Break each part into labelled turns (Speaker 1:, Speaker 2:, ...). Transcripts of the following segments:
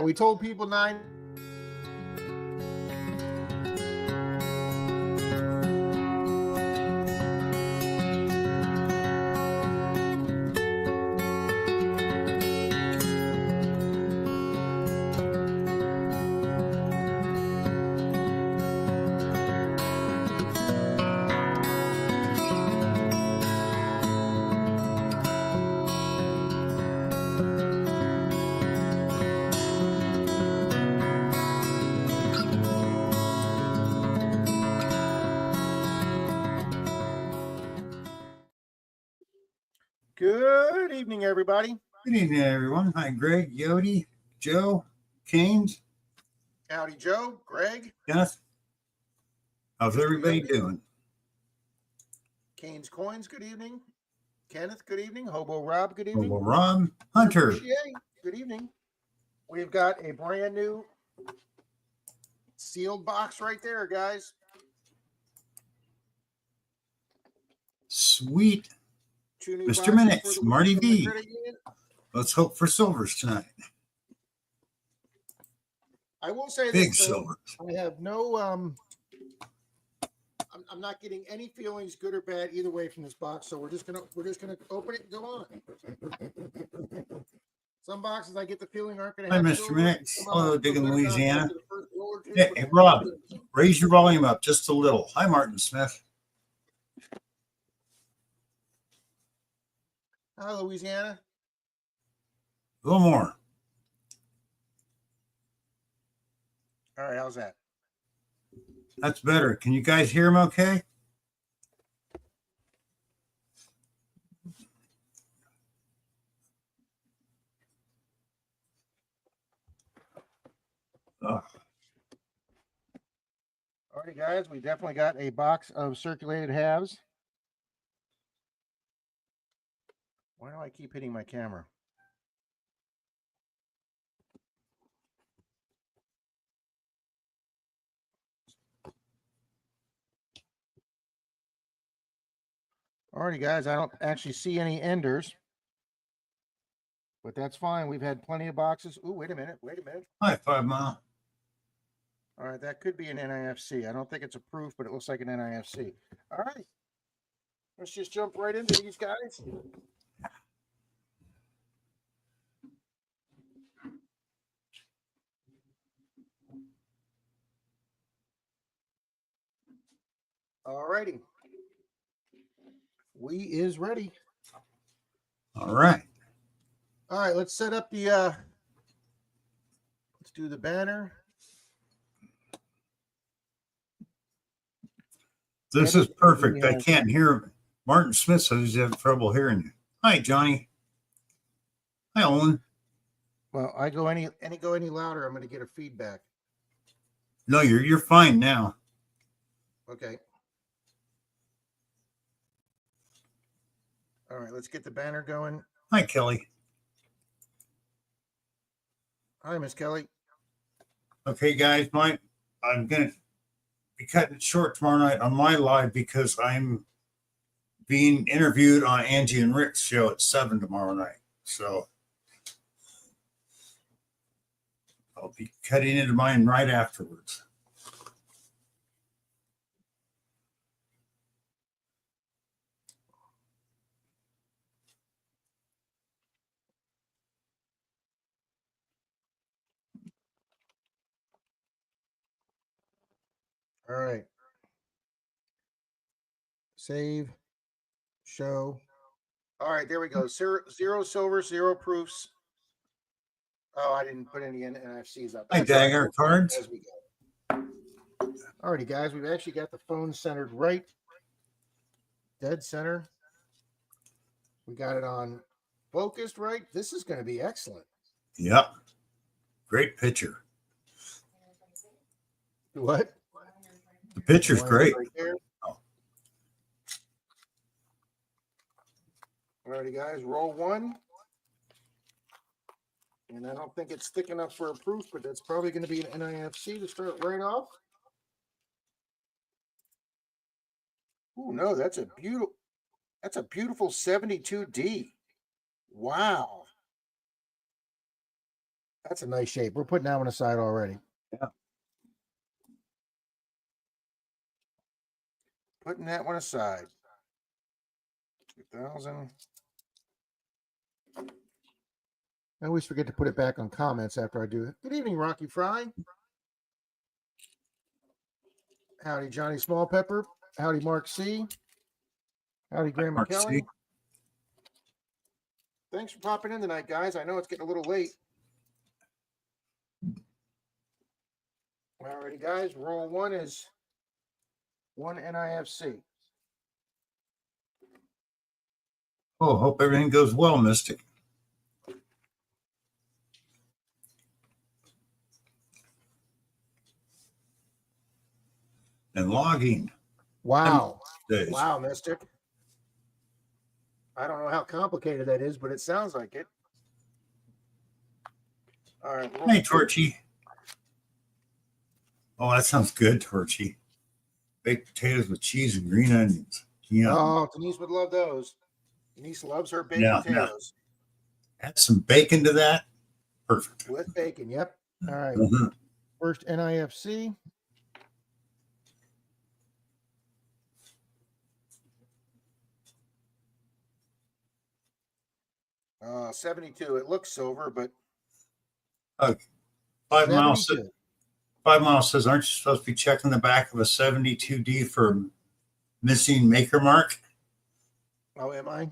Speaker 1: We told people 9. Good evening, everybody.
Speaker 2: Good evening, everyone. Hi, Greg, Yodi, Joe, Canes.
Speaker 1: Howdy, Joe, Greg.
Speaker 2: Yes. How's everybody doing?
Speaker 1: Canes Coins, good evening. Kenneth, good evening. Hobo Rob, good evening.
Speaker 2: Hobo Rob, Hunter.
Speaker 1: Good evening. We've got a brand new sealed box right there, guys.
Speaker 2: Sweet. Mr. Minutes, Marty V. Let's hope for silvers tonight.
Speaker 1: I will say
Speaker 2: big silvers.
Speaker 1: I have no I'm not getting any feelings, good or bad, either way from this box. So we're just gonna open it and go on. Some boxes I get the feeling aren't gonna have.
Speaker 2: Hi, Mr. Minutes. Hello, Digging, Louisiana. Hey, Rob, raise your volume up just a little. Hi, Martin Smith.
Speaker 1: Hi, Louisiana.
Speaker 2: A little more.
Speaker 1: All right, how's that?
Speaker 2: That's better. Can you guys hear him okay?
Speaker 1: All right, guys, we definitely got a box of circulated halves. Why do I keep hitting my camera? Alrighty, guys, I don't actually see any enders, but that's fine. We've had plenty of boxes. Ooh, wait a minute.
Speaker 2: Hi, 5 Mile.
Speaker 1: All right, that could be an NIFC. I don't think it's a proof, but it looks like an NIFC. All right, let's just jump right into these guys. All righty. We is ready.
Speaker 2: All right.
Speaker 1: All right, let's set up the let's do the banner.
Speaker 2: This is perfect. I can't hear him. Martin Smith says he's having trouble hearing you. Hi, Johnny. Hi, Owen.
Speaker 1: Well, I go any louder, I'm going to get a feedback.
Speaker 2: No, you're fine now.
Speaker 1: Okay. All right, let's get the banner going.
Speaker 2: Hi, Kelly.
Speaker 1: Hi, Miss Kelly.
Speaker 2: Okay, guys, I'm gonna be cutting it short tomorrow night on my live because I'm being interviewed on Angie and Rick's show at 7 tomorrow night. So I'll be cutting into mine right afterwards.
Speaker 1: All right. Save. Show. All right, there we go. Zero silver, zero proofs. Oh, I didn't put any NFCs up.
Speaker 2: Hi, Dagger cards.
Speaker 1: As we go. All righty, guys. We've actually got the phone centered right. Dead center. We got it on focused right. This is going to be excellent.
Speaker 2: Yep. Great picture.
Speaker 1: What?
Speaker 2: The picture's great.
Speaker 1: Right there. Alrighty, guys, roll one. And I don't think it's thick enough for a proof, but that's probably going to be an NIFC to start right off. Oh no, that's a beautiful 72D. Wow. That's a nice shape. We're putting that one aside already.
Speaker 2: Yeah.
Speaker 1: Putting that one aside. 2000. I always forget to put it back on comments after I do it. Good evening, Rocky Fry. Howdy, Johnny Small Pepper. Howdy, Mark C. Howdy, Grandma
Speaker 2: Mark
Speaker 1: Kelly.
Speaker 2: C.
Speaker 1: Thanks for popping in tonight, guys. I know it's getting a little late. Alrighty, guys. Roll one is one NIFC.
Speaker 2: Oh, hope everything goes well, Mystic. And logging.
Speaker 1: Wow.
Speaker 2: Days.
Speaker 1: Wow, Mystic. I don't know how complicated that is, but it sounds like it. All right.
Speaker 2: Hey, Torchy. Oh, that sounds good, Torchy. Baked potatoes with cheese and green onions. Yeah.
Speaker 1: Oh, Denise would love those. Denise loves her baked
Speaker 2: Yeah,
Speaker 1: potatoes.
Speaker 2: Add some bacon to that. Perfect.
Speaker 1: With bacon, yep. All right.
Speaker 2: Mhm.
Speaker 1: First NIFC. Uh, 72. It looks silver, but
Speaker 2: 5 miles.
Speaker 1: 72.
Speaker 2: 5 miles says, aren't you supposed to be checking the back of a 72D for missing maker mark?
Speaker 1: Oh, am I?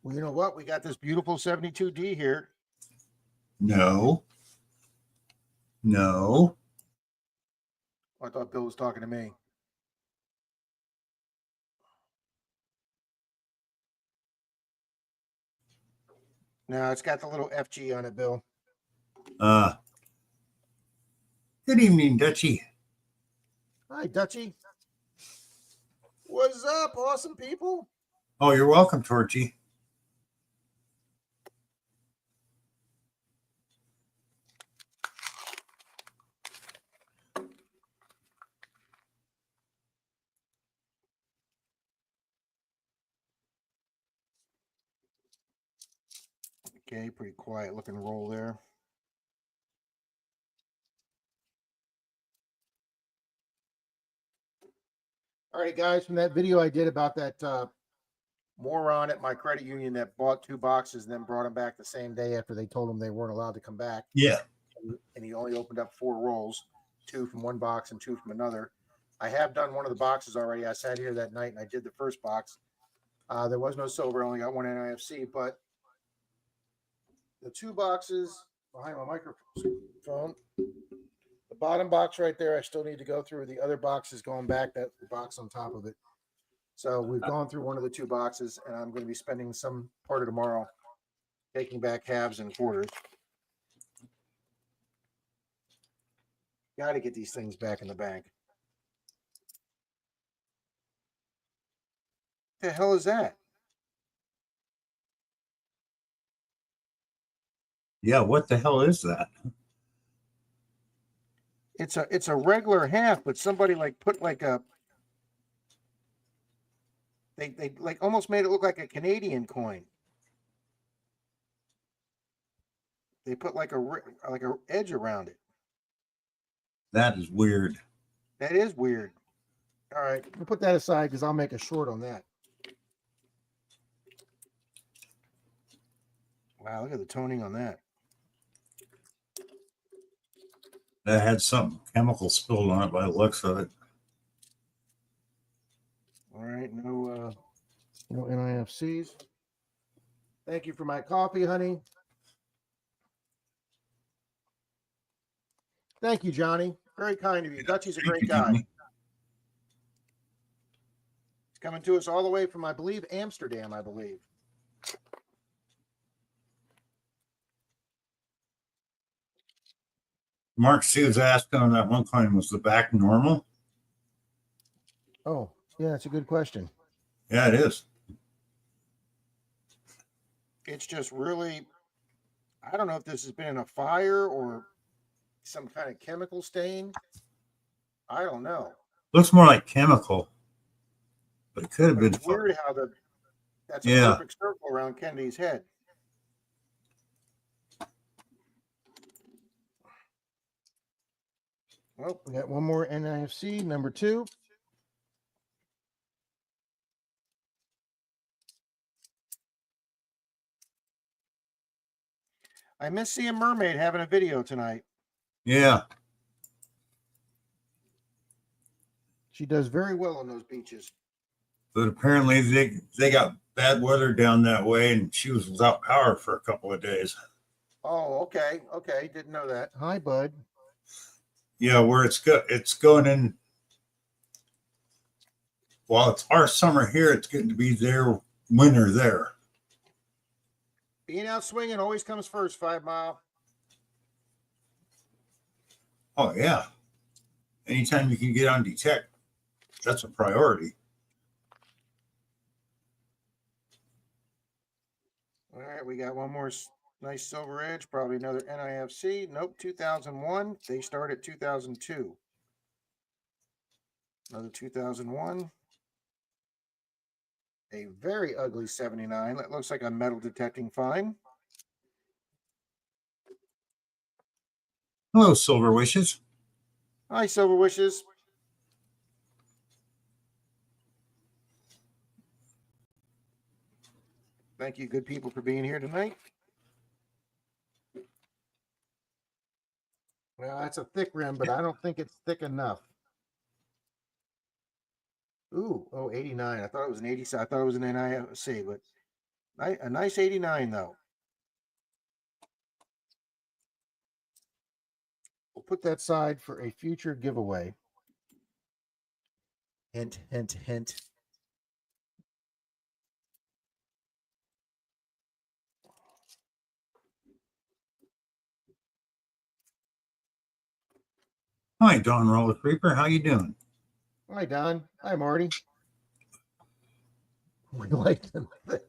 Speaker 1: Well, you know what? We got this beautiful 72D here.
Speaker 2: No. No.
Speaker 1: I thought Bill was talking to me. No, it's got the little FG on it, Bill.
Speaker 2: Good evening, Dutchie.
Speaker 1: Hi, Dutchie. What's up, awesome people?
Speaker 2: Oh, you're welcome, Torchy.
Speaker 1: Okay, pretty quiet looking roll there. All right, guys, from that video I did about that moron at my credit union that bought 2 boxes and then brought them back the same day after they told him they weren't allowed to come back.
Speaker 2: Yeah.
Speaker 1: And he only opened up 4 rolls, 2 from one box and 2 from another. I have done one of the boxes already. I sat here that night and I did the first box. There was no silver, only got one NIFC, but the 2 boxes behind my microphone, the bottom box right there, I still need to go through. The other box is going back, that box on top of it. So we've gone through one of the 2 boxes, and I'm going to be spending some part of tomorrow taking back halves and quarters. Got to get these things back in the bank. What the hell is that?
Speaker 2: Yeah, what the hell is that?
Speaker 1: It's a regular half, but somebody like put like a they like almost made it look like a Canadian coin. They put like a edge around it.
Speaker 2: That is weird.
Speaker 1: That is weird. All right, we'll put that aside because I'll make a short on that. Wow, look at the toning on that.
Speaker 2: That had some chemical spilled on it by the looks of it.
Speaker 1: All right, no NIFCs. Thank you for my coffee, honey. Thank you, Johnny. Very kind of you. Dutchie's a great guy.
Speaker 2: Johnny.
Speaker 1: He's coming to us all the way from, I believe, Amsterdam, I believe.
Speaker 2: Mark C was asking on that one coin, was the back normal?
Speaker 1: Oh, yeah, that's a good question.
Speaker 2: Yeah, it is.
Speaker 1: It's just really, I don't know if this has been in a fire or some kind of chemical stain. I don't know.
Speaker 2: Looks more like chemical, but it could have been.
Speaker 1: It's weird how that's a
Speaker 2: Yeah.
Speaker 1: perfect circle around Kennedy's head. Well, we got one more NIFC, number 2. I miss seeing Mermaid having a video tonight.
Speaker 2: Yeah.
Speaker 1: She does very well on those beaches.
Speaker 2: But apparently they got bad weather down that way, and she was without power for a couple of days.
Speaker 1: Oh, okay. Okay. Didn't know that. Hi, bud.
Speaker 2: Yeah, where it's going in. While it's our summer here, it's getting to be their winter there.
Speaker 1: Being out swinging always comes first, 5 Mile.
Speaker 2: Oh, yeah. Anytime you can get on detect, that's a priority.
Speaker 1: All right, we got one more nice silver edge, probably another NIFC. Nope, 2001. They start at 2002. Another 2001. A very ugly 79. That looks like a metal detecting fine.
Speaker 2: Hello, Silver Wishes.
Speaker 1: Hi, Silver Wishes. Thank you, good people, for being here tonight. Well, that's a thick rim, but I don't think it's thick enough. Ooh, oh, 89. I thought it was an 80. I thought it was an NIFC, but a nice 89, though. We'll put that side for a future giveaway. Hint, hint, hint.
Speaker 2: Hi, Don Roller Creeper. How you doing?
Speaker 1: Hi, Don. Hi, Marty. We like them thick.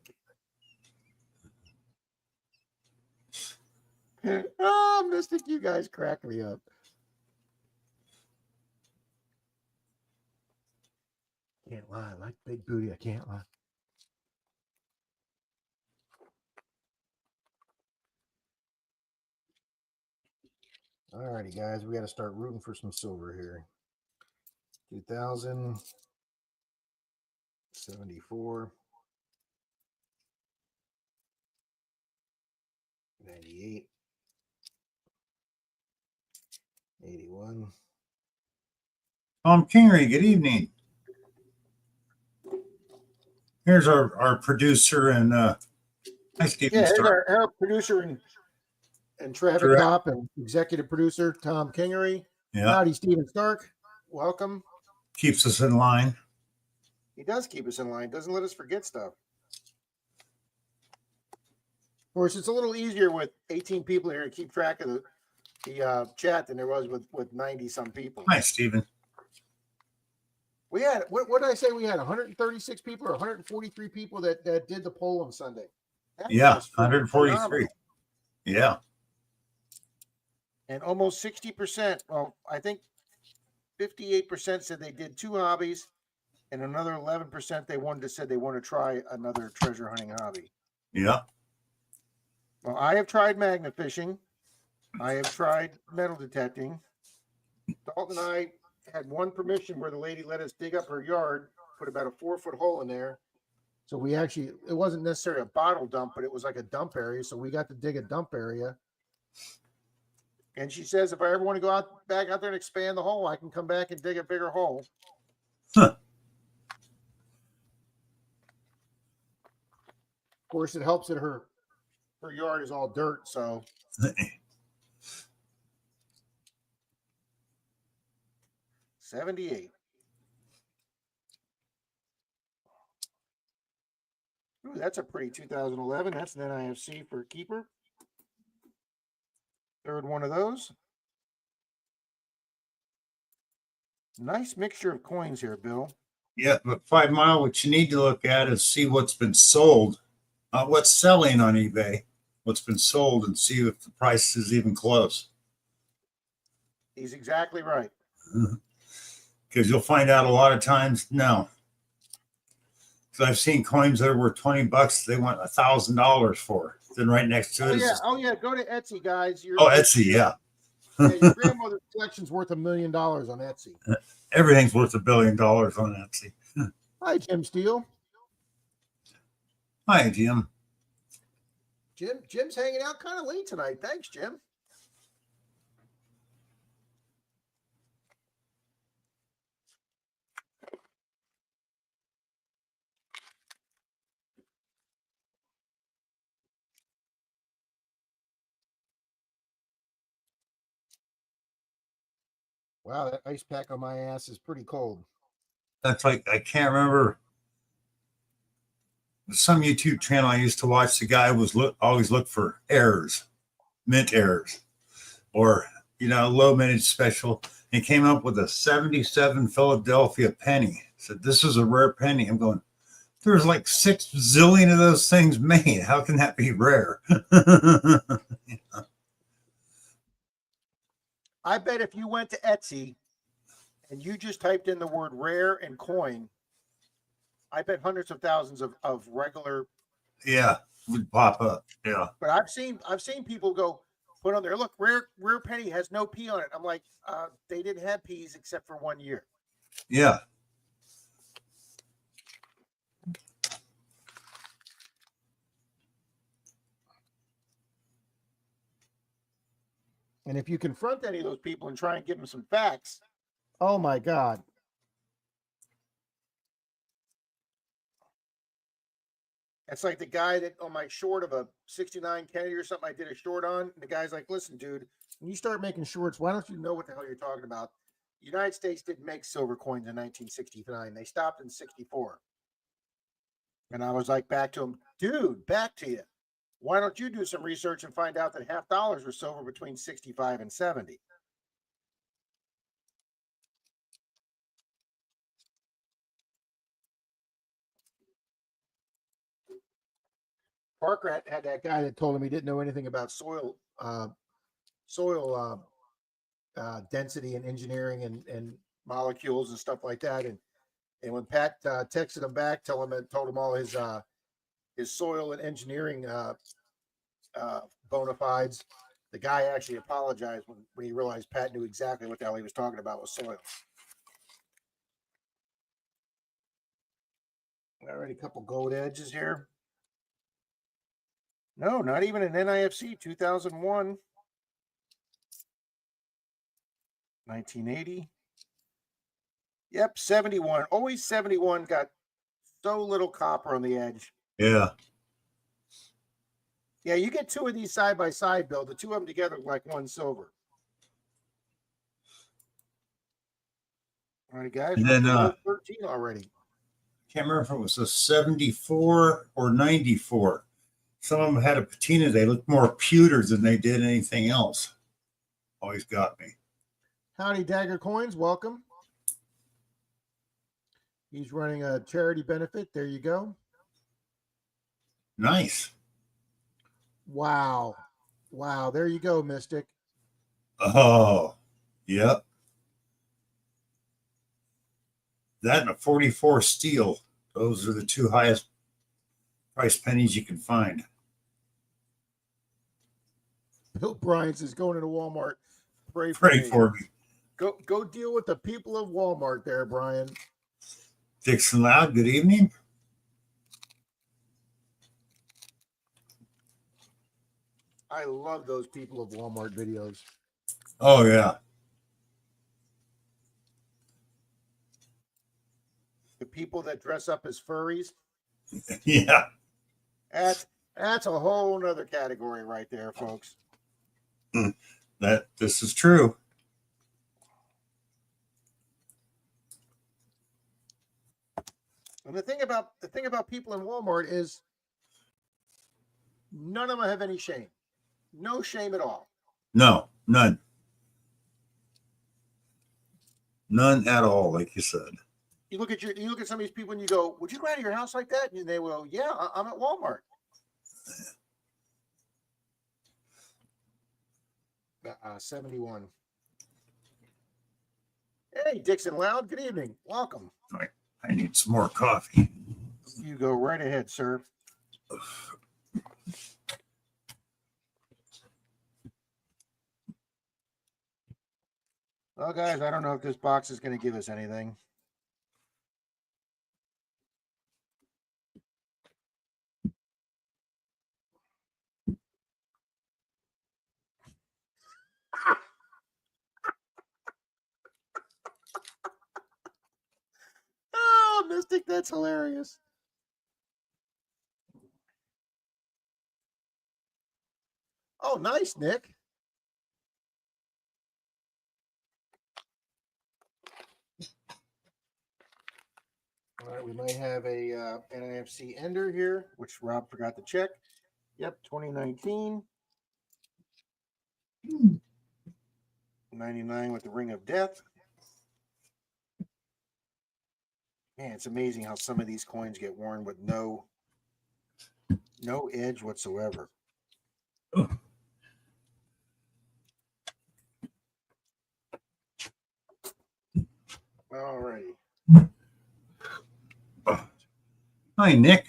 Speaker 1: Oh, Mystic, you guys crack me up. Can't lie. I like big booty. I can't lie. All righty, guys. We got to start rooting for some silver here. 2074. 98. 81.
Speaker 2: Tom Kingery, good evening. Here's our producer and hi, Stephen
Speaker 1: Yeah, here's
Speaker 2: Stark.
Speaker 1: our producer and traffic cop and executive producer, Tom Kingery.
Speaker 2: Yeah.
Speaker 1: Howdy, Stephen Stark. Welcome.
Speaker 2: Keeps us in line.
Speaker 1: He does keep us in line. Doesn't let us forget stuff. Of course, it's a little easier with 18 people here to keep track of the chat than there was with 90 some people.
Speaker 2: Hi, Stephen.
Speaker 1: We had what did I say? We had 136 people or 143 people that did the poll on Sunday.
Speaker 2: Yeah, 143. Yeah.
Speaker 1: And almost 60%. Well, I think 58% said they did 2 hobbies, and another 11% they said they want to try another treasure hunting hobby.
Speaker 2: Yeah.
Speaker 1: Well, I have tried magnet fishing. I have tried metal detecting. Dalton and I had one permission where the lady let us dig up her yard, put about a 4-foot hole in there. So we actually, it wasn't necessarily a bottle dump, but it was like a dump area. So we got to dig a dump area. And she says, if I ever want to go back out there and expand the hole, I can come back and dig a bigger hole.
Speaker 2: Huh.
Speaker 1: Of course, it helps that her yard is all dirt. So 78. Ooh, that's a pretty 2011. That's an NIFC for a keeper. Third one of those. Nice mixture of coins here, Bill.
Speaker 2: Yeah, but 5 Mile, what you need to look at is see what's been sold, not what's selling on eBay, what's been sold, and see if the price is even close.
Speaker 1: He's exactly right.
Speaker 2: Because you'll find out a lot of times, no. So I've seen coins that are worth $20 they want $1,000 for. Then right next to it
Speaker 1: Oh yeah, go to Etsy, guys.
Speaker 2: Etsy, yeah.
Speaker 1: Yeah, your grandmother's collection's worth $1 million on Etsy.
Speaker 2: Everything's worth $1 billion on Etsy.
Speaker 1: Hi, Jim Steele.
Speaker 2: Hi, Jim.
Speaker 1: Jim's hanging out kind of late tonight. Thanks, Jim. Wow, that ice pack on my ass is pretty cold.
Speaker 2: That's like, I can't remember. Some YouTube channel I used to watch, the guy was always look for errors, mint errors, or, low mintage special. And came up with a 77 Philadelphia penny. Said, this is a rare penny. I'm going, there's like 6 zillion of those things made. How can that be rare?
Speaker 1: I bet if you went to Etsy and you just typed in the word rare and coin, I bet hundreds of thousands of regular.
Speaker 2: Yeah, would pop up. Yeah.
Speaker 1: But I've seen people go put on there, look, rare penny has no P on it. I'm like, they didn't have P's except for 1 year.
Speaker 2: Yeah.
Speaker 1: And if you confront any of those people and try and give them some facts, oh my God. It's like the guy that on my short of a 69 Kennedy or something I did a short on. The guy's like, listen, dude, when you start making shorts, why don't you know what the hell you're talking about? The United States didn't make silver coins in 1969. They stopped in 64. And I was like, back to him, dude, back to you. Why don't you do some research and find out that half dollars were silver between 65 and 70? Parker had that guy that told him he didn't know anything about soil density and engineering and molecules and stuff like that. And when Pat texted him back, told him all his soil and engineering bona fides, the guy actually apologized when he realized Pat knew exactly what the hell he was talking about with soil. All right, a couple gold edges here. No, not even an NIFC 2001. 1980. Yep, 71. Always 71 got so little copper on the edge.
Speaker 2: Yeah.
Speaker 1: Yeah, you get 2 of these side by side, Bill. The 2 of them together look like 1 silver. All right, guys.
Speaker 2: And then
Speaker 1: 13 already.
Speaker 2: Can't remember if it was a 74 or 94. Some of them had a patina. They looked more pewter than they did anything else. Always got me.
Speaker 1: Howdy, Dagger Coins. Welcome. He's running a charity benefit. There you go.
Speaker 2: Nice.
Speaker 1: Wow. Wow. There you go, Mystic.
Speaker 2: Oh, yep. That and a 44 steel. Those are the 2 highest price pennies you can find.
Speaker 1: Bill Bryant is going into Walmart. Pray
Speaker 2: for me.
Speaker 1: Go deal with the people of Walmart there, Brian.
Speaker 2: Dixon Loud, good evening.
Speaker 1: I love those people of Walmart videos.
Speaker 2: Oh, yeah.
Speaker 1: The people that dress up as furries.
Speaker 2: Yeah.
Speaker 1: That's a whole nother category right there, folks.
Speaker 2: This is true.
Speaker 1: And the thing about people in Walmart is none of them have any shame. No shame at all.
Speaker 2: No, none. None at all, like you said.
Speaker 1: You look at some of these people and you go, "Would you go out of your house like that?" And they will, "Yeah, I'm at Walmart." 71. Hey, Dixon Loud. Good evening. Welcome.
Speaker 2: I need some more coffee.
Speaker 1: You go right ahead, sir. Well, guys, I don't know if this box is going to give us anything. Oh, Mystic, that's hilarious. Oh, nice, Nick. All right, we might have a NFC Ender here, which Rob forgot to check. Yep, 2019. 99 with the Ring of Death. Man, it's amazing how some of these coins get worn with no edge whatsoever.
Speaker 2: Oh.
Speaker 1: All righty.
Speaker 2: Hi, Nick.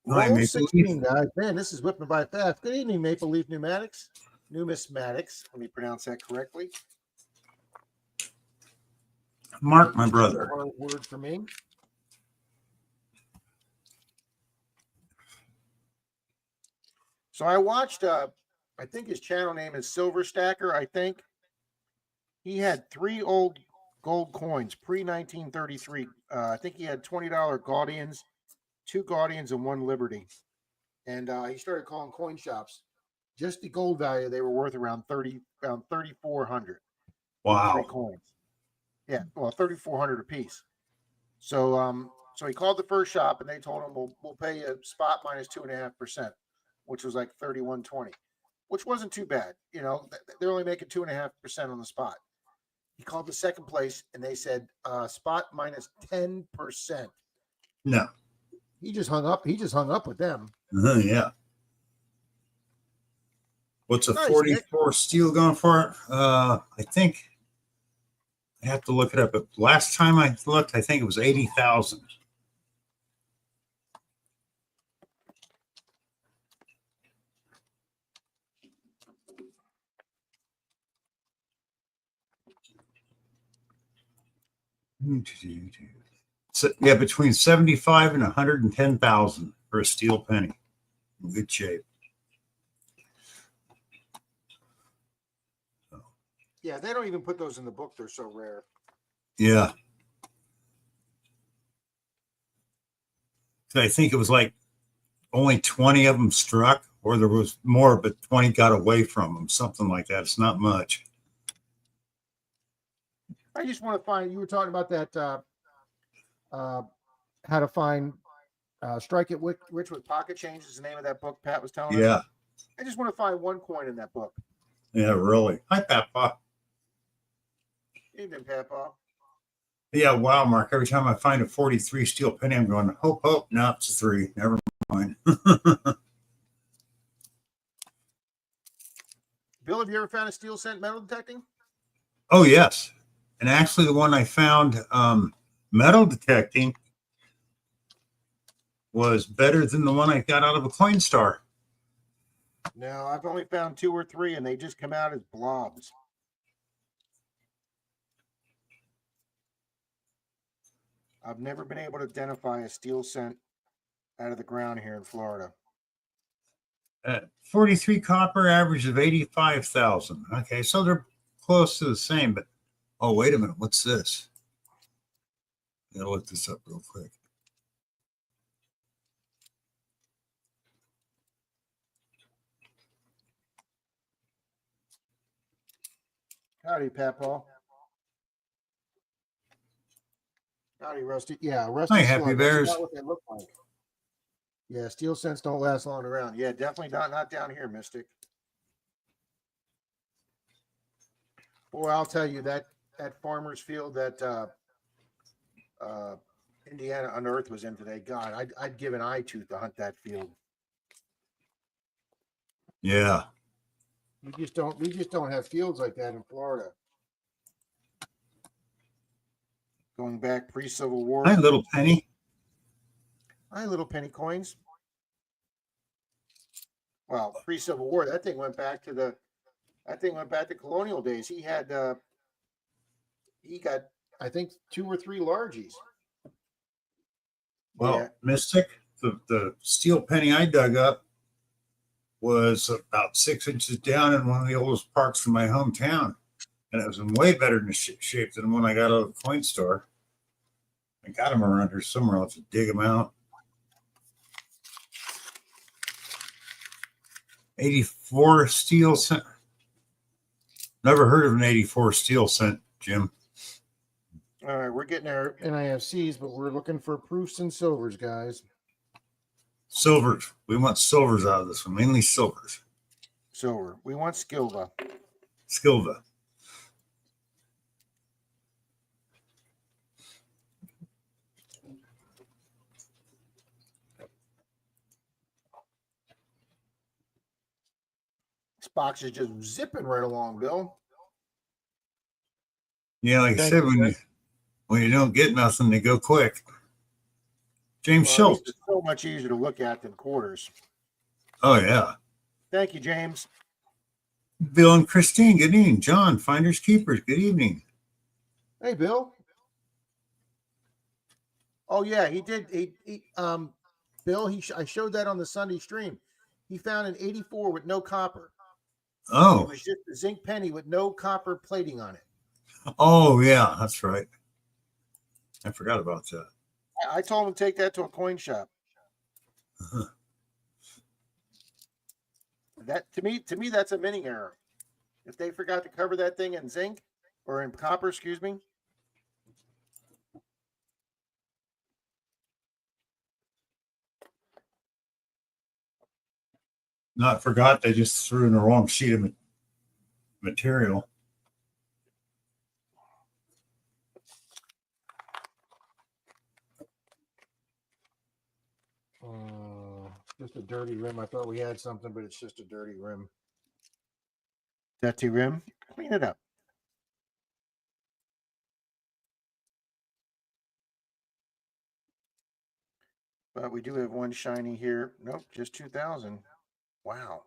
Speaker 2: Hi,
Speaker 1: Roll
Speaker 2: Maple
Speaker 1: 16, guys. Man, this is whipping by fast. Good evening, Maple Leaf Pneumatics. Numismatics. Let me pronounce that correctly.
Speaker 2: Mark, my brother.
Speaker 1: Hard word for me. So I watched, I think his channel name is Silver Stacker, I think. He had 3 old gold coins, pre-1933. I think he had $20 Gaudians, 2 Gaudians, and 1 Liberty. And he started calling coin shops. Just the gold value, they were worth around 3,400.
Speaker 2: Wow.
Speaker 1: 3 coins. Yeah, well, 3,400 a piece. So he called the first shop and they told him we'll pay you spot minus 2.5%, which was like 3,120, which wasn't too bad. You know, they're only making 2.5% on the spot. He called the second place and they said spot minus 10%.
Speaker 2: No.
Speaker 1: He just hung up. He just hung up with them.
Speaker 2: Yeah. What's a
Speaker 1: Nice,
Speaker 2: 44
Speaker 1: Nick.
Speaker 2: steel going for? I think I have to look it up. But last time I looked, I think it was 80,000. So, yeah, between 75 and 110,000 for a steel penny. In good shape.
Speaker 1: Yeah, they don't even put those in the book. They're so rare.
Speaker 2: Yeah. I think it was like only 20 of them struck, or there was more, but 20 got away from them. Something like that. It's not much.
Speaker 1: I just want to find. You were talking about that. How to find Strike It Rich with Pocket Change is the name of that book Pat was telling us.
Speaker 2: Yeah.
Speaker 1: I just want to find one coin in that book.
Speaker 2: Yeah, really. Hi, Papa.
Speaker 1: Evening, Papa.
Speaker 2: Yeah, wow, Mark. Every time I find a 43 steel penny, I'm going, hope. No, it's a 3. Never mind.
Speaker 1: Bill, have you ever found a steel cent metal detecting?
Speaker 2: Oh, yes. And actually, the one I found metal detecting was better than the one I got out of a Coinstar.
Speaker 1: No, I've only found 2 or 3, and they just come out as blobs. I've never been able to identify a steel cent out of the ground here in Florida.
Speaker 2: 43 copper, average of 85,000. Okay, so they're close to the same, but oh, wait a minute. What's this? I gotta look this up real quick.
Speaker 1: Howdy, Papa. Howdy, Rusty. Yeah, Rusty.
Speaker 2: Hi, Happy
Speaker 1: Slug.
Speaker 2: Bears.
Speaker 1: That's about what they look like. Yeah, steel cents don't last long around. Yeah, definitely not down here, Mystic. Boy, I'll tell you that farmer's field that Indiana Unearthed was in today. God, I'd give an eye tooth to hunt that field.
Speaker 2: Yeah.
Speaker 1: We just don't have fields like that in Florida. Going back pre-Civil War.
Speaker 2: Hi, little penny.
Speaker 1: Hi, little penny coins. Well, pre-Civil War, that thing went back to the That thing went back to colonial days. He got, I think, 2 or 3 largies.
Speaker 2: Well,
Speaker 1: Yeah.
Speaker 2: Mystic, the steel penny I dug up was about 6 inches down in one of the oldest parks in my hometown. And it was in way better shape than when I got out of the coin store. I got them around here somewhere. I'll have to dig them out. 84 steel cent. Never heard of an 84 steel cent, Jim.
Speaker 1: All right, we're getting our NIFCs, but we're looking for proofs and silvers, guys.
Speaker 2: Silvers. We want silvers out of this one, mainly silvers.
Speaker 1: Silver. We want Skilva.
Speaker 2: Skilva.
Speaker 1: This box is just zipping right along, Bill.
Speaker 2: Yeah, like I said, when you don't get nothing, they go quick. James Schultz.
Speaker 1: It's so much easier to look at than quarters.
Speaker 2: Oh, yeah.
Speaker 1: Thank you, James.
Speaker 2: Bill and Christine, good evening. John, Finders Keepers, good evening.
Speaker 1: Hey, Bill. Oh, yeah, he did. Bill, I showed that on the Sunday stream. He found an 84 with no copper.
Speaker 2: Oh.
Speaker 1: It was just a zinc penny with no copper plating on it.
Speaker 2: Oh, yeah, that's right. I forgot about that.
Speaker 1: I told him to take that to a coin shop.
Speaker 2: Uh-huh.
Speaker 1: That to me, that's a minting error. If they forgot to cover that thing in zinc or in copper, excuse me.
Speaker 2: Not forgot, they just threw in the wrong sheet of material.
Speaker 1: Just a dirty rim. I thought we had something, but it's just a dirty rim. Dirty rim. Clean it up. But we do have one shiny here. Nope, just 2,000. Wow.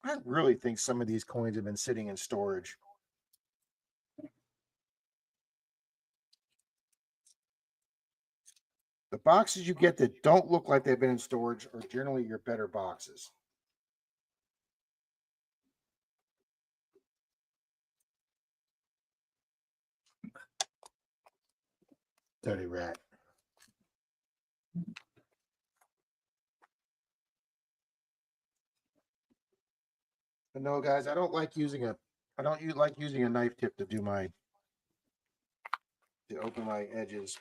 Speaker 1: I really think some of these coins have been sitting in storage. The boxes you get that don't look like they've been in storage are generally your better boxes. Dirty rat. But no, guys, I don't like using a knife tip to open my edges.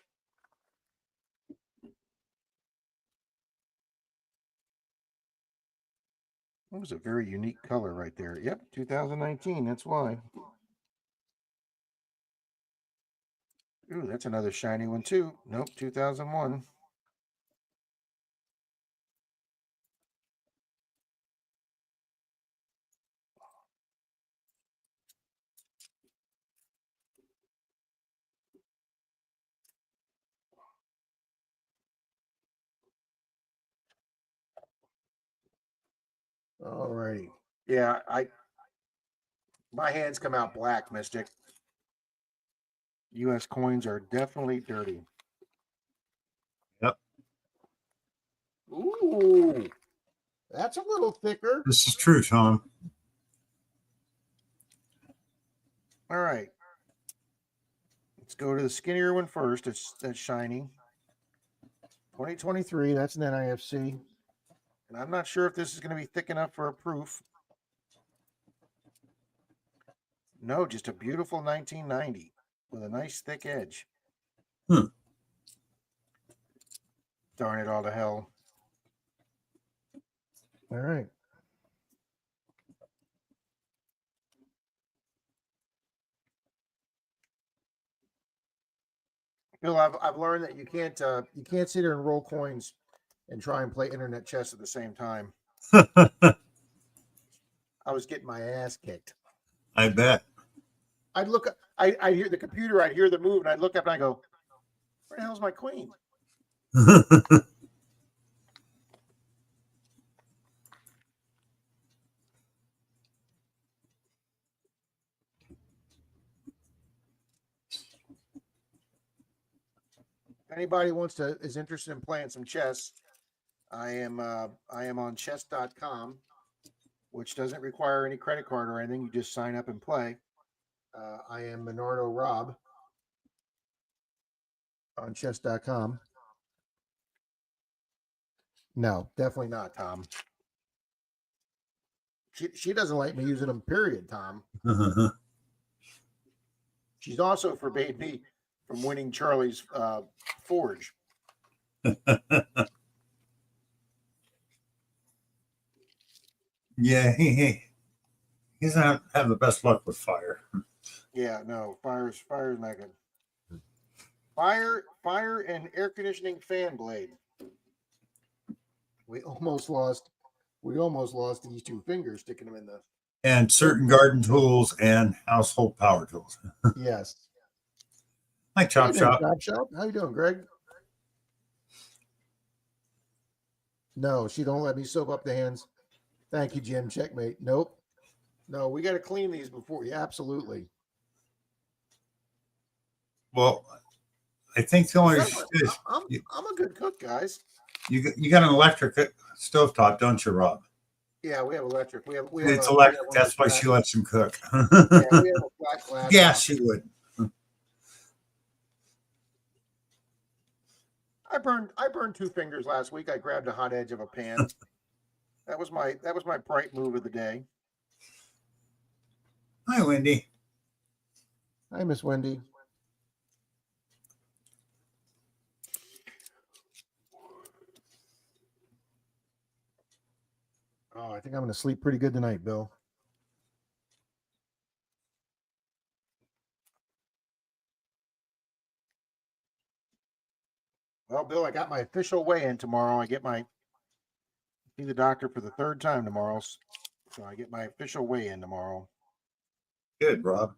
Speaker 1: That was a very unique color right there. Yep, 2019. That's why. Ooh, that's another shiny one too. Nope, 2001. All righty. Yeah, my hands come out black, Mystic. U.S. coins are definitely dirty.
Speaker 2: Yep.
Speaker 1: Ooh, that's a little thicker.
Speaker 2: This is true, Tom.
Speaker 1: All right. Let's go to the skinnier one first. That's shiny. 2023. That's an NIFC. And I'm not sure if this is going to be thick enough for a proof. No, just a beautiful 1990 with a nice thick edge. Darn it all to hell. All right. Bill, I've learned that you can't sit here and roll coins and try and play internet chess at the same time. I was getting my ass kicked.
Speaker 2: I bet.
Speaker 1: I'd look, I hear the computer, I'd hear the move, and I'd look up and I go, where the hell's my queen? Anybody is interested in playing some chess, I am on chess.com, which doesn't require any credit card or anything. You just sign up and play. I am Menardo Rob on chess.com. No, definitely not, Tom. She doesn't like me using them, period, Tom. She's also forbade me from winning Charlie's forge.
Speaker 2: Yeah, he's not have the best luck with fire.
Speaker 1: Yeah, no, fire's not good. Fire and air conditioning fan blade. We almost lost these two fingers sticking them in the
Speaker 2: And certain garden tools and household power tools.
Speaker 1: yes.
Speaker 2: Like Chop
Speaker 1: Hey there,
Speaker 2: Shop.
Speaker 1: Chop Shop. How you doing, Greg? No, she don't let me soap up the hands. Thank you, Jim. Checkmate. Nope. No, we got to clean these before. Yeah, absolutely.
Speaker 2: Well, I think the only is
Speaker 1: I'm a good cook, guys.
Speaker 2: you got an electric stovetop, don't you, Rob?
Speaker 1: Yeah, we have electric.
Speaker 2: It's electric. That's why she lets him cook.
Speaker 1: Yeah, we have a flat glass.
Speaker 2: Yeah, she would.
Speaker 1: I burned two fingers last week. I grabbed a hot edge of a pan. That was my bright move of the day.
Speaker 2: Hi, Wendy.
Speaker 1: Hi, Miss Wendy. Oh, I think I'm going to sleep pretty good tonight, Bill. Well, Bill, I got my official weigh-in tomorrow. I see the doctor for the third time tomorrow, so I get my official weigh-in tomorrow.
Speaker 2: Good, Rob.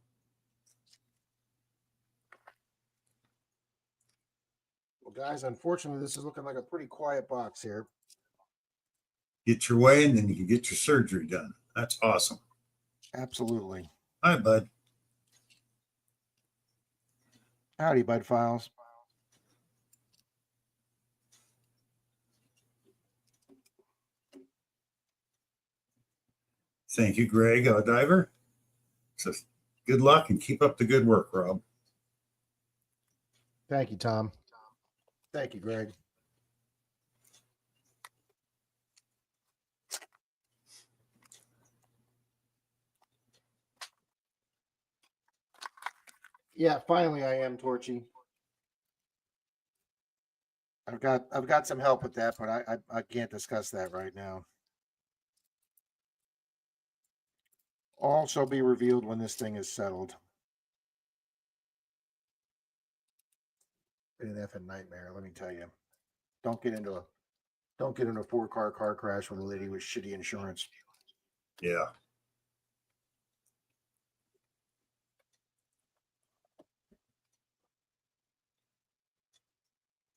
Speaker 1: Well, guys, unfortunately, this is looking like a pretty quiet box here.
Speaker 2: Get your way, and then you can get your surgery done. That's awesome.
Speaker 1: Absolutely.
Speaker 2: Hi, bud.
Speaker 1: Howdy, Bud Files.
Speaker 2: Thank you, Greg Diver. So good luck and keep up the good work, Rob.
Speaker 1: Thank you, Tom. Thank you, Greg. Yeah, finally I am, Torchy. I've got some help with that, but I can't discuss that right now. All shall be revealed when this thing is settled. Been an effing nightmare, let me tell you. Don't get into a 4-car car crash with a lady with shitty insurance.
Speaker 2: Yeah.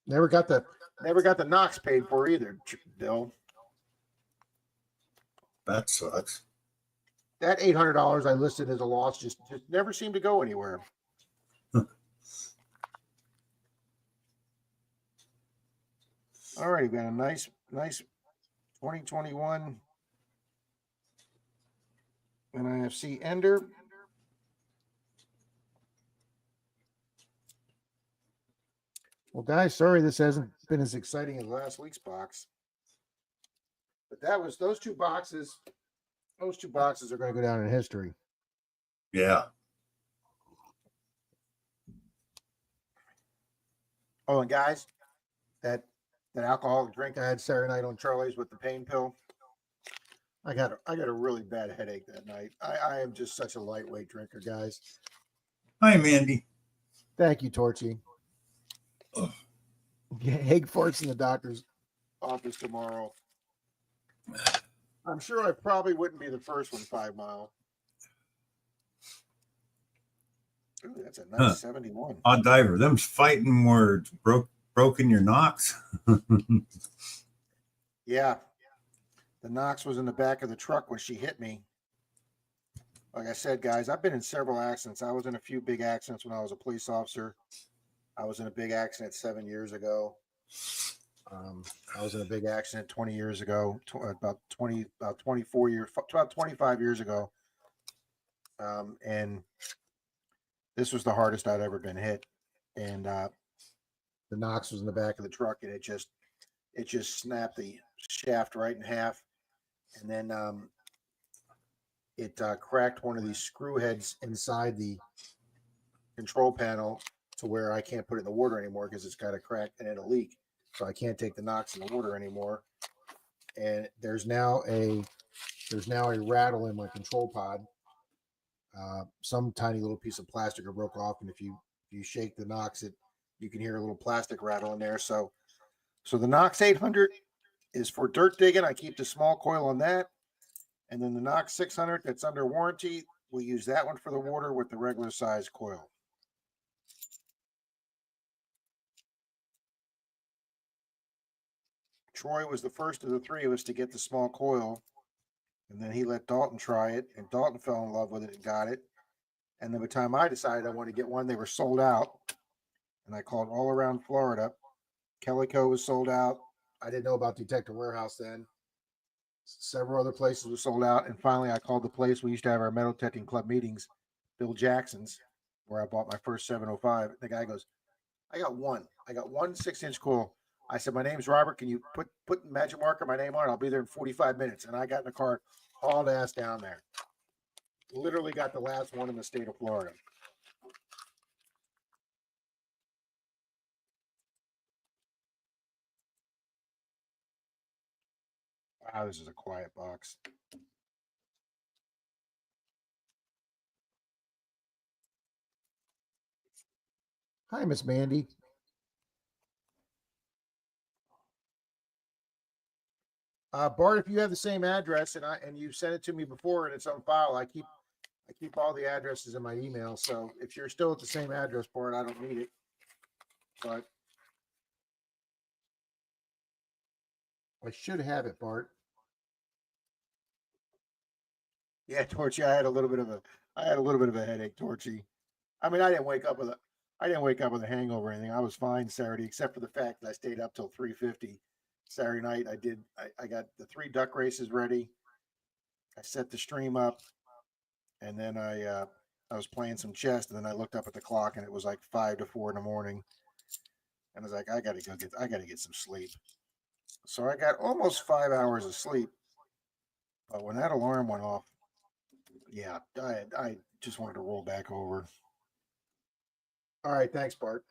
Speaker 1: Never got the Knox paid for either, Bill.
Speaker 2: That sucks.
Speaker 1: That $800 I listed as a loss just never seemed to go anywhere. All right, got a nice 2021 NFC Ender. Well, guys, sorry this hasn't been as exciting as last week's box. But those two boxes are going to go down in history.
Speaker 2: Yeah.
Speaker 1: Oh, and guys, that alcoholic drink I had Saturday night on Charlie's with the pain pill. I got a really bad headache that night. I am just such a lightweight drinker, guys.
Speaker 2: Hi, Mandy.
Speaker 1: Thank you, Torchy. Egg farts in the doctor's office tomorrow. I'm sure I probably wouldn't be the first one 5 Mile. Ooh, that's a nice 71.
Speaker 2: Odd Diver. Them's fighting words. Broken your Knox.
Speaker 1: Yeah. The Knox was in the back of the truck when she hit me. Like I said, guys, I've been in several accidents. I was in a few big accidents when I was a police officer. I was in a big accident 7 years ago. I was in a big accident 20 years ago, about 24 years, about 25 years ago. And this was the hardest I'd ever been hit. And the Knox was in the back of the truck, and it just snapped the shaft right in half. And then it cracked one of these screw heads inside the control panel to where I can't put it in the water anymore because it's got a crack and it'll leak. So I can't take the Knox in the water anymore. And there's now a rattle in my control pod. Some tiny little piece of plastic or broke off, and if you shake the Knox, you can hear a little plastic rattle in there. So the Knox 800 is for dirt digging. I keep the small coil on that, and then the Knox 600 that's under warranty, we use that one for the water with the regular size coil. Troy was the first of the three of us to get the small coil, and then he let Dalton try it, and Dalton fell in love with it and got it. And then by the time I decided I wanted to get one, they were sold out. And I called all around Florida. Kellyco was sold out. I didn't know about Detector Warehouse then. Several other places were sold out. And finally, I called the place we used to have our metal detecting club meetings, Bill Jackson's, where I bought my first 705. The guy goes, I got one 6-inch coil. I said, my name's Robert. Can you put magic marker my name on it? I'll be there in 45 minutes. And I got in the car, hauled ass down there. Literally got the last one in the state of Florida. Wow, this is a quiet box. Hi, Miss Mandy. Bart, if you have the same address and you sent it to me before and it's on file, I keep all the addresses in my email. So if you're still at the same address, Bart, I don't need it. But I should have it, Bart. Yeah, Torchy, I had a little bit of a headache, Torchy. I mean, I didn't wake up with a hangover or anything. I was fine Saturday, except for the fact that I stayed up till 3:50 Saturday night. I got the 3 duck races ready. I set the stream up, and then I was playing some chess, and then I looked up at the clock, and it was like 5 to 4 in the morning, and I was like, I gotta get some sleep. So I got almost 5 hours of sleep, but when that alarm went off, yeah, I just wanted to roll back over. All right, thanks, Bart.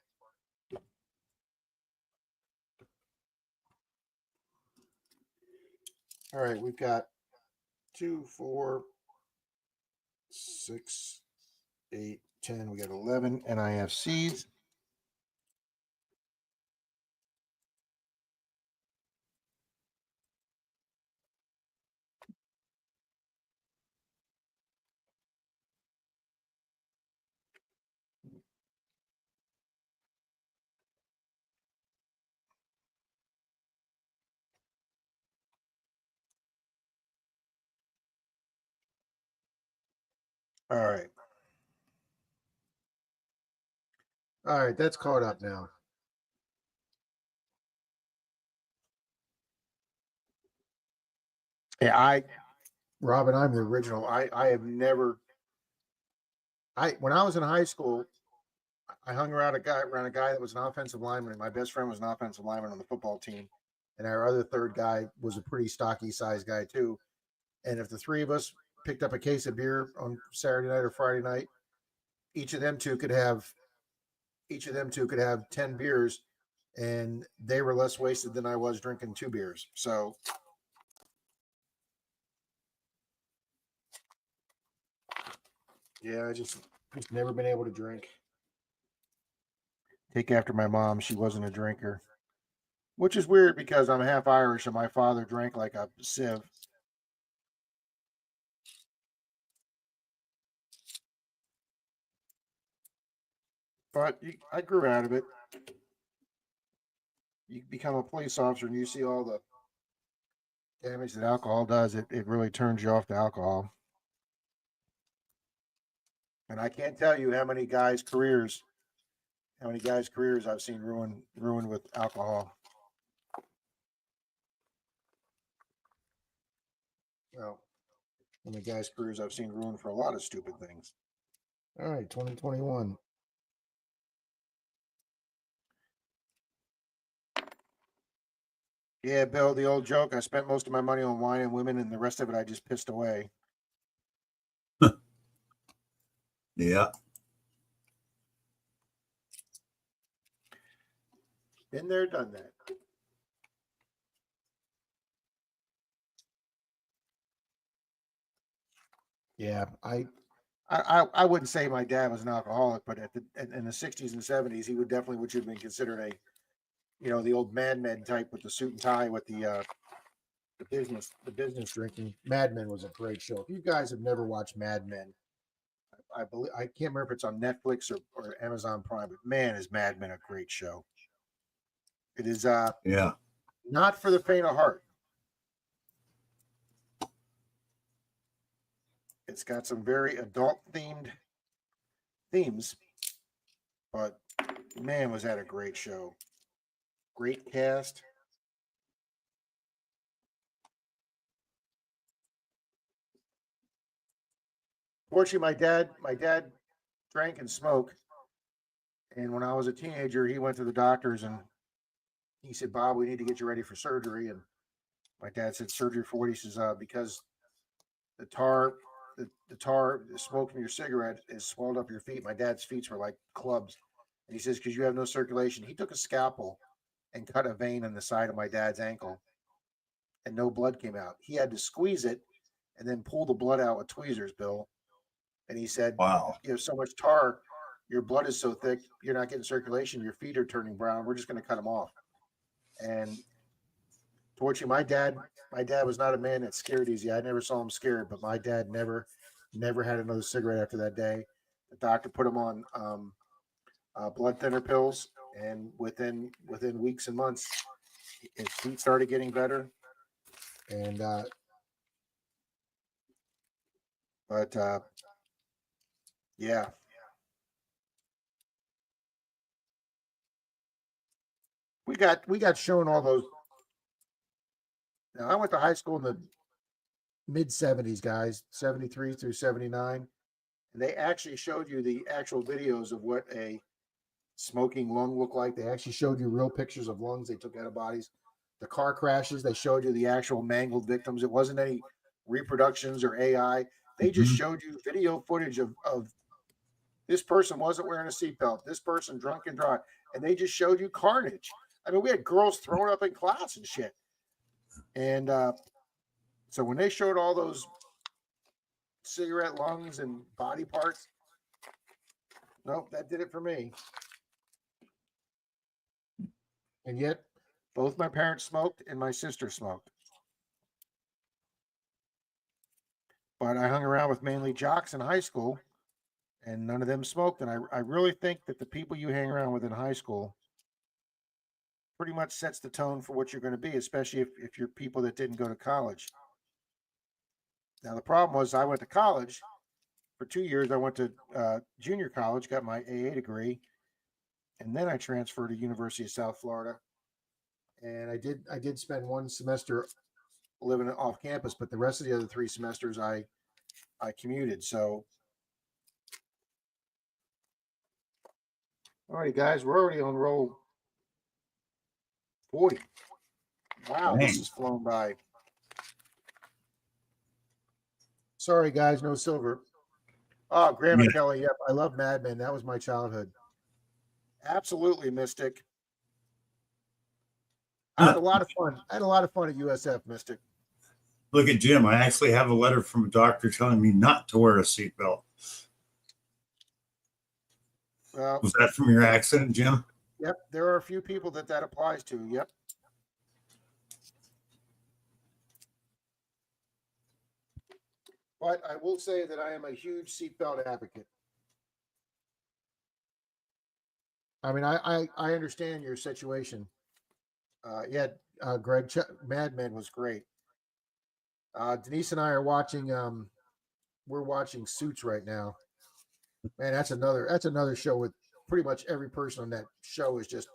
Speaker 1: All right, we've got 2, 4, 6, 8, 10. We got 11 NIFCs. All right. All right, that's caught up now. Yeah, Robin, I'm the original. I have never. When I was in high school, I hung around a guy that was an offensive lineman, and my best friend was an offensive lineman on the football team, and our other third guy was a pretty stocky sized guy too. And if the three of us picked up a case of beer on Saturday night or Friday night, each of them two could have 10 beers, and they were less wasted than I was drinking 2 beers. So yeah, I just never been able to drink. Take after my mom, she wasn't a drinker, which is weird because I'm half Irish and my father drank like a sieve. But I grew out of it. You become a police officer and you see all the damage that alcohol does. It really turns you off to alcohol. And I can't tell you how many guys' careers How many guys' careers I've seen ruined with alcohol. Well, how many guys' careers I've seen ruined for a lot of stupid things. All right, 2021. Yeah, Bill, the old joke. I spent most of my money on wine and women, and the rest of it I just pissed away.
Speaker 2: Yeah.
Speaker 1: Been there, done that. Yeah, I wouldn't say my dad was an alcoholic, but in the 60s and 70s, he would have been considered a, the old Mad Men type with the suit and tie with the business drinking. Mad Men was a great show. If you guys have never watched Mad Men, I can't remember if it's on Netflix or Amazon Prime, but man, is Mad Men a great show. It is
Speaker 2: Yeah.
Speaker 1: not for the faint of heart. It's got some very adult themes, but man, was that a great show. Great cast. Fortunately, my dad drank and smoked, and when I was a teenager, he went to the doctors and he said, "Bob, we need to get you ready for surgery." And my dad said, "Surgery for what?" He says, "Because the smoke from your cigarette has swelled up your feet." My dad's feet were like clubs, and he says, "Because you have no circulation." He took a scalpel and cut a vein in the side of my dad's ankle, and no blood came out. He had to squeeze it and then pull the blood out with tweezers, Bill. And he said,
Speaker 2: Wow.
Speaker 1: "You have so much tar, your blood is so thick, you're not getting circulation. Your feet are turning brown. We're just going to cut them off." And fortunately, my dad was not a man that scared easy. I never saw him scared, but my dad never had another cigarette after that day. The doctor put him on blood thinner pills, and within weeks and months, his feet started getting better. And yeah, we got shown all those. Now, I went to high school in the mid 70s, guys, 73 through 79. And they actually showed you the actual videos of what a smoking lung looked like. They actually showed you real pictures of lungs they took out of bodies. The car crashes, they showed you the actual mangled victims. It wasn't any reproductions or AI. They just showed you video footage of this person wasn't wearing a seatbelt, this person drunk and drive, and they just showed you carnage. I mean, we had girls thrown up in class and shit. And so when they showed all those cigarette lungs and body parts, nope, that did it for me. And yet, both my parents smoked and my sister smoked. But I hung around with mainly jocks in high school, and none of them smoked. And I really think that the people you hang around with in high school pretty much sets the tone for what you're going to be, especially if you're people that didn't go to college. Now, the problem was I went to college for 2 years. I went to junior college, got my AA degree, and then I transferred to University of South Florida. And I did spend one semester living off campus, but the rest of the other 3 semesters I commuted. So, all right, guys, we're already on roll 40. Wow,
Speaker 2: Dang.
Speaker 1: this has flown by. Sorry, guys, no silver. Oh, Graham and Kelly. Yep, I love Mad Men. That was my childhood. Absolutely, Mystic. I had a lot of fun. I had a lot of fun at USF, Mystic.
Speaker 2: Look at Jim. I actually have a letter from a doctor telling me not to wear a seatbelt.
Speaker 1: Well,
Speaker 2: was that from your accident, Jim?
Speaker 1: Yep, there are a few people that applies to. Yep. But I will say that I am a huge seatbelt advocate. I mean, I understand your situation. Greg, Mad Men was great. Denise and I are watching. We're watching Suits right now. Man, that's another show with pretty much every person on that show is just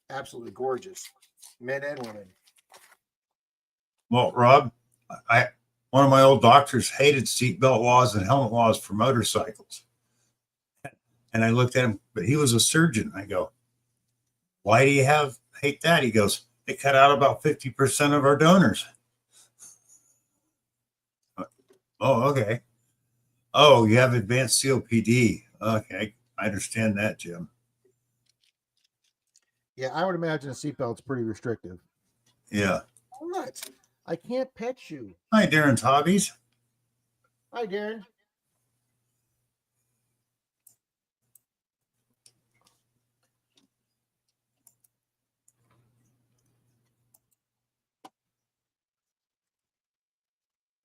Speaker 1: absolutely gorgeous, men and women.
Speaker 2: Well, Rob, one of my old doctors hated seatbelt laws and helmet laws for motorcycles. And I looked at him, but he was a surgeon. I go, why do you hate that? He goes, they cut out about 50% of our donors. Oh, okay. Oh, you have advanced COPD. Okay, I understand that, Jim.
Speaker 1: Yeah, I would imagine a seatbelt's pretty restrictive.
Speaker 2: Yeah.
Speaker 1: What? I can't pet you.
Speaker 2: Hi, Darren's Hobbies.
Speaker 1: Hi, Darren.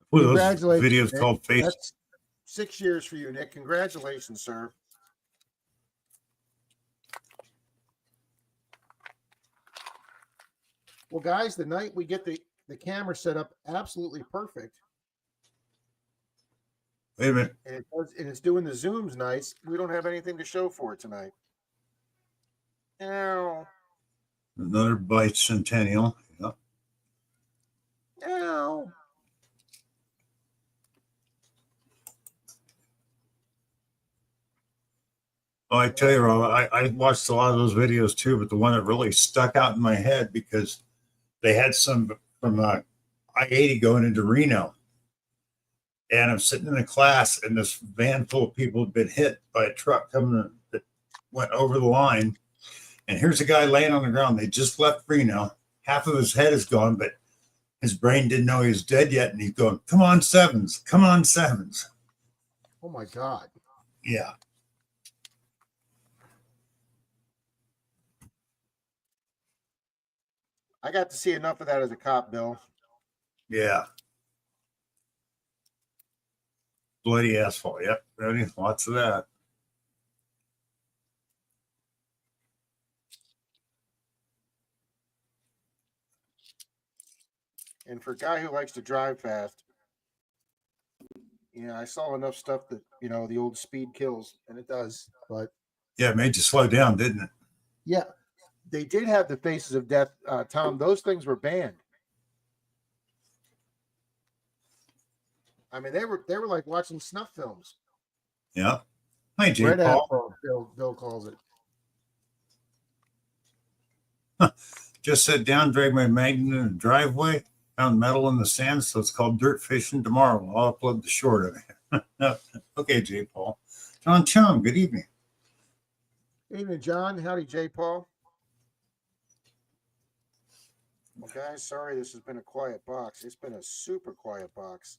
Speaker 2: What are those
Speaker 1: Congratulations,
Speaker 2: videos
Speaker 1: Nick.
Speaker 2: called face?
Speaker 1: That's 6 years for you, Nick. Congratulations, sir. Well, guys, the night we get the camera set up absolutely perfect,
Speaker 2: Wait a minute.
Speaker 1: and it's doing the zooms nice, we don't have anything to show for it tonight. Ow.
Speaker 2: Another bicentennial. Yeah.
Speaker 1: Ow.
Speaker 2: Oh, I tell you, Rob, I watched a lot of those videos too, but the one that really stuck out in my head because they had some from I-80 going into Reno. And I'm sitting in a class, and this van full of people had been hit by a truck coming that went over the line. And here's a guy laying on the ground. They just left Reno. Half of his head is gone, but his brain didn't know he was dead yet. And he's going, come on, sevens. Come on, sevens.
Speaker 1: Oh, my God.
Speaker 2: Yeah.
Speaker 1: I got to see enough of that as a cop, Bill.
Speaker 2: Yeah. Bloody asphalt. Yep. Lots of that.
Speaker 1: And for a guy who likes to drive fast, I saw enough stuff that, the old speed kills, and it does. But
Speaker 2: yeah, it made you slow down, didn't it?
Speaker 1: Yeah. They did have the Faces of Death, Tom. Those things were banned. I mean, they were like watching snuff films.
Speaker 2: Yeah. Hi, J.
Speaker 1: Red
Speaker 2: Paul.
Speaker 1: Bill calls it.
Speaker 2: Just sat down, dragged my magnet in the driveway, found metal in the sand, so it's called dirt fishing. Tomorrow I'll upload the short of it. Okay, J. Paul. John Chum, good evening.
Speaker 1: Evening, John. Howdy, J. Paul. Well, guys, sorry this has been a quiet box. It's been a super quiet box.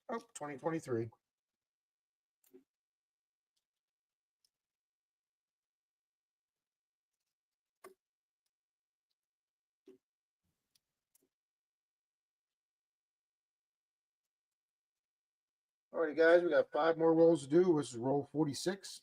Speaker 1: Oh, 2023. All righty, guys, we got 5 more rolls to do. This is roll 46.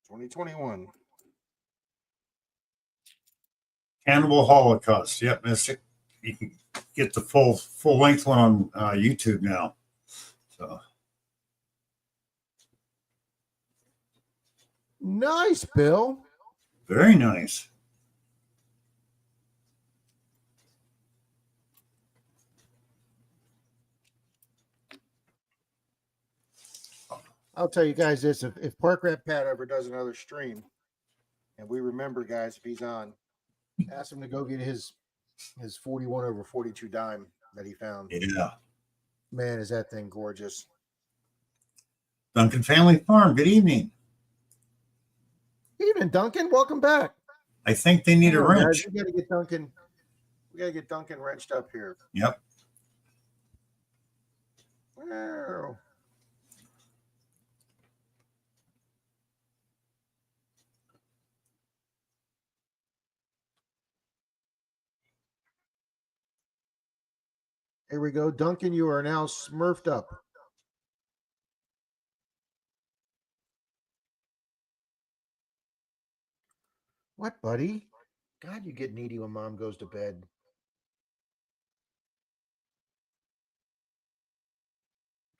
Speaker 1: $20.21.
Speaker 2: Cannibal Holocaust. Yep, Mystic. You can get the full length one on YouTube now. So
Speaker 1: Nice, Bill.
Speaker 2: very nice.
Speaker 1: I'll tell you guys this: if Park Rat Pat ever does another stream, and we remember, guys, if he's on, ask him to go get his 41/42 dime that he found.
Speaker 2: Yeah.
Speaker 1: Man, is that thing gorgeous.
Speaker 2: Duncan Family Farm, good evening.
Speaker 1: Evening, Duncan. Welcome back.
Speaker 2: I think they need a wrench.
Speaker 1: Guys, we gotta get Duncan. We gotta get Duncan wrenched up here.
Speaker 2: Yep.
Speaker 1: Wow. Here we go. Duncan, you are now smurfed up. What, buddy? God, you get needy when mom goes to bed.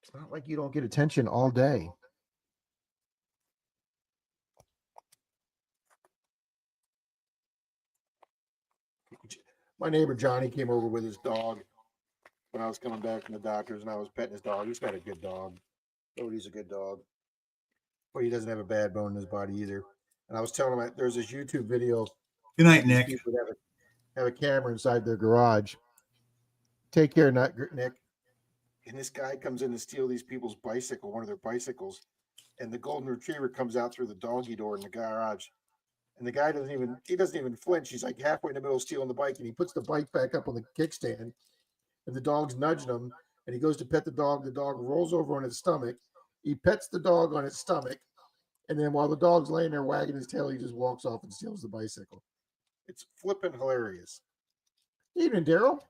Speaker 1: It's not like you don't get attention all day. My neighbor Johnny came over with his dog when I was coming back from the doctors, and I was petting his dog. He's got a good dog. He's a good dog, but he doesn't have a bad bone in his body either. And I was telling him there's this YouTube video.
Speaker 2: Good night,
Speaker 1: These
Speaker 2: Nick.
Speaker 1: people have a camera inside their garage. Take care, Nick. And this guy comes in to steal these people's bicycle, one of their bicycles, and the golden retriever comes out through the doggy door in the garage. And the guy doesn't even flinch. He's like halfway in the middle stealing the bike, and he puts the bike back up on the kickstand, and the dog's nudging him, and he goes to pet the dog. The dog rolls over on its stomach. He pets the dog on its stomach, and then while the dog's laying there wagging his tail, he just walks off and steals the bicycle. It's flipping hilarious. Evening, Daryl.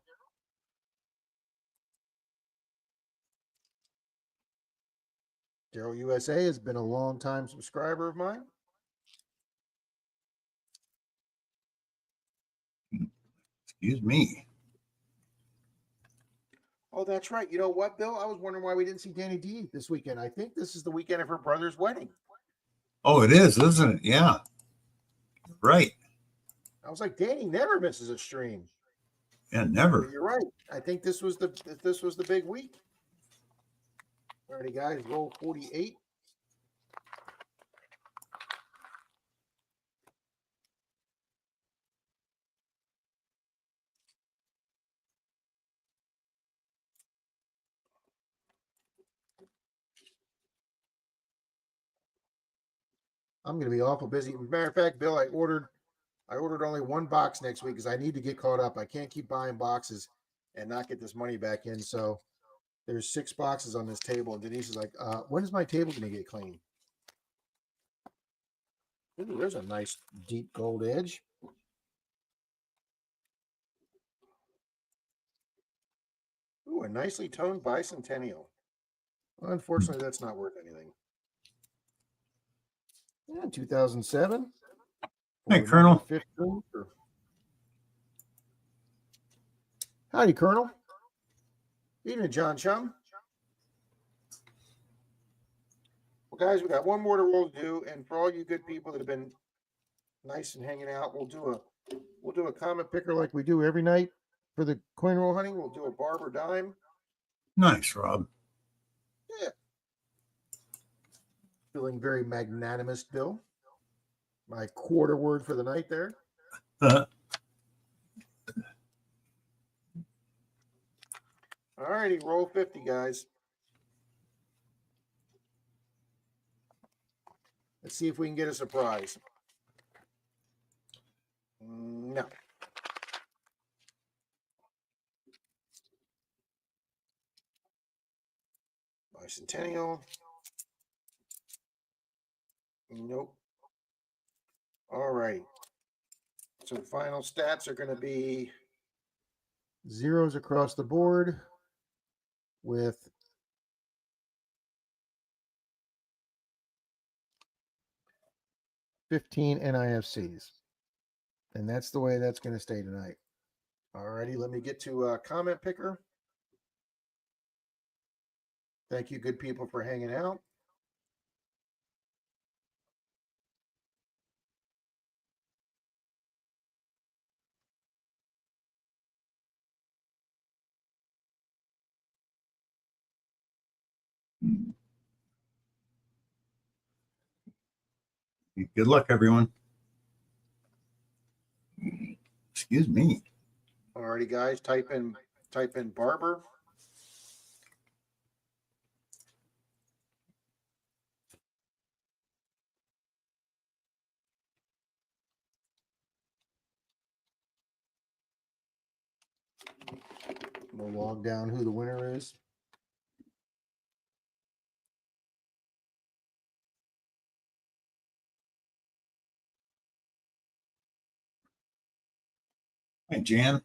Speaker 1: Daryl USA has been a long-time subscriber of mine.
Speaker 2: Excuse me.
Speaker 1: Oh, that's right. You know what, Bill? I was wondering why we didn't see Danny D this weekend. I think this is the weekend of her brother's wedding.
Speaker 2: Oh, it is, isn't it? Yeah. Right.
Speaker 1: I was like, Danny never misses a stream.
Speaker 2: Yeah, never.
Speaker 1: But you're right. I think this was the big week. Alrighty, guys, roll 48. I'm going to be awful busy. As a matter of fact, Bill, I ordered only one box next week because I need to get caught up. I can't keep buying boxes and not get this money back in. So there's 6 boxes on this table, and Denise is like, when is my table going to get clean? Ooh, there's a nice deep gold edge. Ooh, a nicely toned bicentennial. Well, unfortunately, that's not worth anything. Yeah, 2007.
Speaker 2: Hey, Colonel.
Speaker 1: 15. Howdy, Colonel. Evening, John Chum. Well, guys, we got one more to roll to do, and for all you good people that have been nice and hanging out, we'll do a comment picker like we do every night for the coin roll hunting. We'll do a barber dime.
Speaker 2: Nice, Rob.
Speaker 1: Yeah. Feeling very magnanimous, Bill. My quarter word for the night there. All righty, roll 50, guys. Let's see if we can get a surprise. No. Bicentennial. Nope. All right. So final stats are going to be zeros across the board with 15 NIFCs. And that's the way that's going to stay tonight. All righty, let me get to comment picker. Thank you, good people, for hanging out.
Speaker 2: Good luck, everyone. Excuse me.
Speaker 1: All righty, guys, type in barber. We'll log down who the winner is.
Speaker 2: Hi, Jan.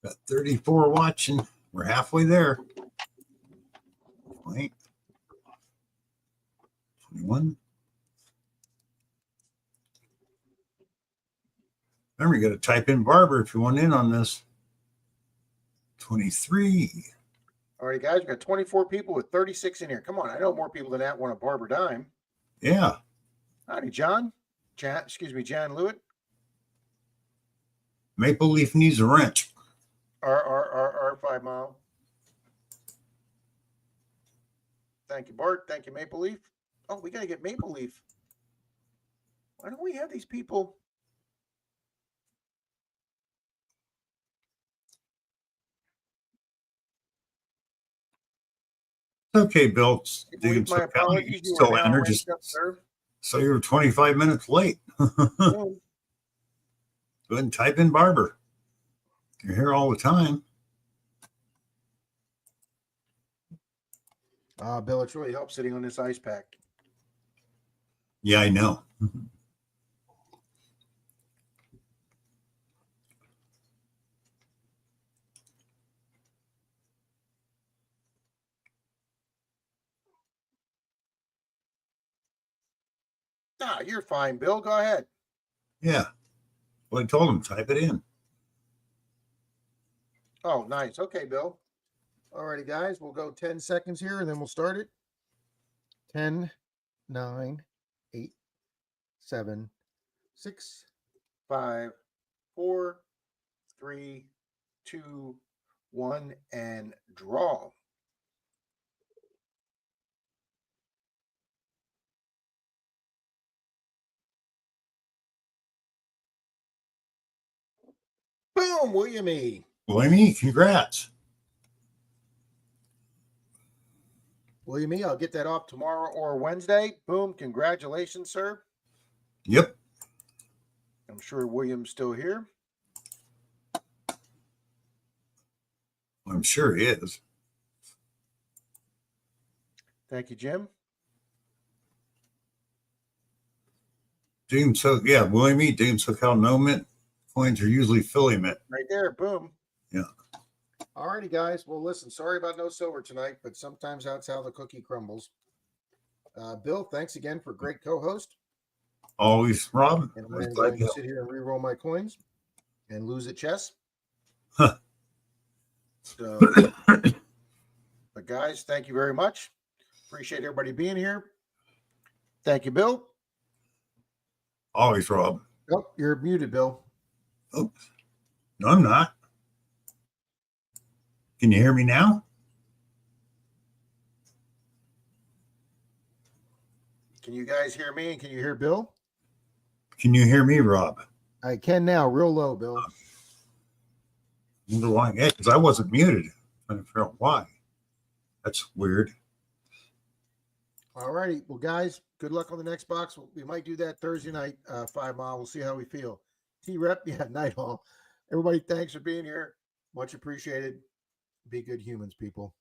Speaker 2: Got 34 watching. We're halfway there. 20, 21. Remember, you got to type in Barber if you want in on this. 23.
Speaker 1: All right, guys, we got 24 people with 36 in here. Come on, I know more people than that want a Barber dime.
Speaker 2: Yeah.
Speaker 1: Howdy, John. Jan Lewitt.
Speaker 2: Maple Leaf needs a wrench.
Speaker 1: R 5 Mile. Thank you, Bart. Thank you, Maple Leaf. Oh, we got to get Maple Leaf. Why don't we have these people?
Speaker 2: Okay, Bill.
Speaker 1: My apologies. You
Speaker 2: still
Speaker 1: are now
Speaker 2: enter. Just
Speaker 1: up, sir.
Speaker 2: so you're 25 minutes late. Go ahead and type in Barber. You're here all the time.
Speaker 1: Bill, it's really helped sitting on this ice pack.
Speaker 2: Yeah, I know.
Speaker 1: Nah, you're fine, Bill. Go ahead.
Speaker 2: Yeah. Well, I told him, type it in.
Speaker 1: Oh, nice. Okay, Bill. All righty, guys. We'll go 10 seconds here, and then we'll start it. 10, 9, 8, 7, 6, 5, 4, 3, 2, 1, and draw. Boom, William
Speaker 2: William, congrats.
Speaker 1: William I'll get that off tomorrow or Wednesday. Boom, congratulations, sir.
Speaker 2: Yep.
Speaker 1: I'm sure William's still here.
Speaker 2: I'm sure he is.
Speaker 1: Thank you, Jim.
Speaker 2: William, SoCal no mint coins are usually Philly mint.
Speaker 1: Right there, boom.
Speaker 2: Yeah.
Speaker 1: All righty, guys. Well, listen, sorry about no silver tonight, but sometimes that's how the cookie crumbles. Bill, thanks again for great co-host.
Speaker 2: Always, Rob.
Speaker 1: And I'm going to sit here and re-roll my coins and lose at chess.
Speaker 2: Huh.
Speaker 1: So, but guys, thank you very much. Appreciate everybody being here. Thank you, Bill.
Speaker 2: Always, Rob.
Speaker 1: Oh, you're muted, Bill.
Speaker 2: Oops. No, I'm not. Can you hear me now?
Speaker 1: Can you guys hear me? And can you hear Bill?
Speaker 2: Can you hear me, Rob?
Speaker 1: I can now, real low, Bill.
Speaker 2: I wonder why. Yeah, because I wasn't muted. I'm trying to figure out why. That's weird.
Speaker 1: All righty. Well, guys, good luck on the next box. We might do that Thursday night, 5 Mile. We'll see how we feel. T-Rep, yeah, Night Hall. Everybody, thanks for being here. Much appreciated. Be good humans, people.